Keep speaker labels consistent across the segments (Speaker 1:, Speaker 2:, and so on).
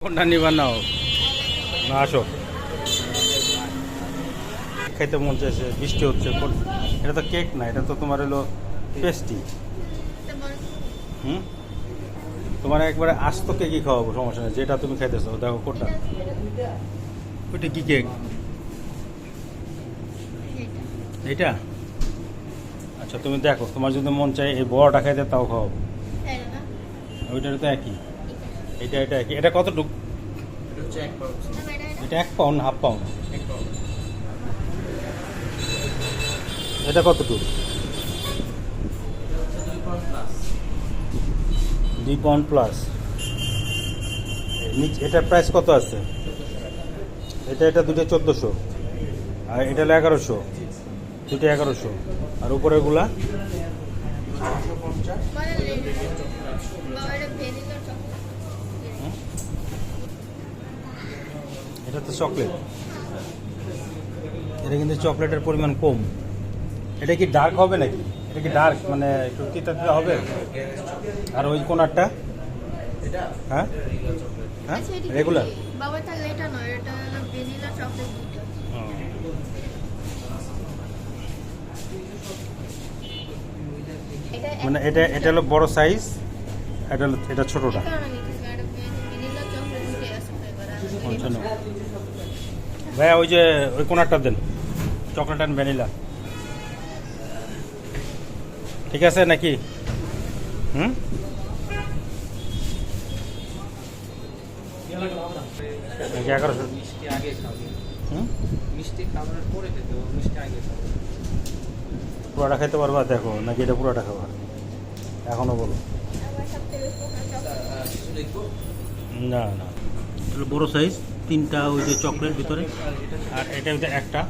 Speaker 1: কোনটা নিবার নাও না আসো খাইতে মন চাইছে বৃষ্টি হচ্ছে এটা তো কেক না এটা তো তোমার হলো পেস্টি হুম তোমার একবারে আস্ত কেকই খাওয়াবো সমস্যা নেই যেটা তুমি খাইতেছো দেখো কোনটা ওইটা কি কেক এইটা আচ্ছা তুমি দেখো তোমার যদি মন চাই এই বড়টা খাইতে তাও খাওয়াবো ওইটার তো একই এটা একই এটা কতটুকু এটা 1 পাউন্ড হাফ পাউন্ড এটা কতটুকু 2 পাউন্ড প্লাস এটার প্রাইস কত আছে এটা দুটো 1400 আর এটা হলো 1100 দুটো 1100 আর উপরের গুলা এটা তো চকলেট এটা কিন্তু চকলেটের পরিমাণ কম এটা কি ডার্ক হবে নাকি এটা কি ডার্ক মানে একটু তিতা তিতা হবে আর ওই কোনারটা হ্যাঁ হ্যাঁ রেগুলার
Speaker 2: বাবা তাহলে এটা নয় এটা হলো ভ্যানিলা চকলেট
Speaker 1: মানে এটা হলো বড় সাইজ এটা ছোটটা ভাইয়া ওই যে ওই কোনারটা দেন চকলেট অ্যান্ড ভ্যানিলা ঠিক আছে নাকি হুম নাকি 1100
Speaker 3: মিষ্টি আগে খাবে
Speaker 1: হুম
Speaker 3: মিষ্টি খাবারের পরে খেতে হবে মিষ্টি আগে খাবে
Speaker 1: পুরোটা খেতে পারবা দেখো নাকি এটা পুরোটা খাবা এখনো বলো না না এটা বড় সাইজ 3টা ওই যে চকলেট ভিতরে আর এটা ভিতরে একটা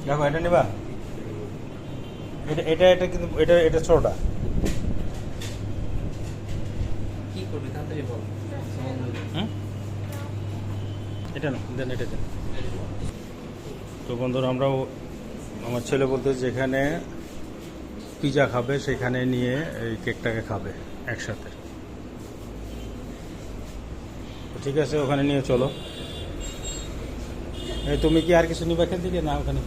Speaker 1: দেখো এটা নেবা এটা কিন্তু এটা ছোটটা
Speaker 3: কি করবে তাড়াতাড়ি বল
Speaker 1: হুম এটা না দেন এটা দেন তো বন্ধুরা আমরাও আমার ছেলে বলতে যেখানে পিজা খাবে সেখানে নিয়ে এই কেকটাকে খাবে একসাথে ঠিক আছে ওখানে নিয়ে চলো তুমি কি আর কিছু নিবা এখান থেকে না ওখানে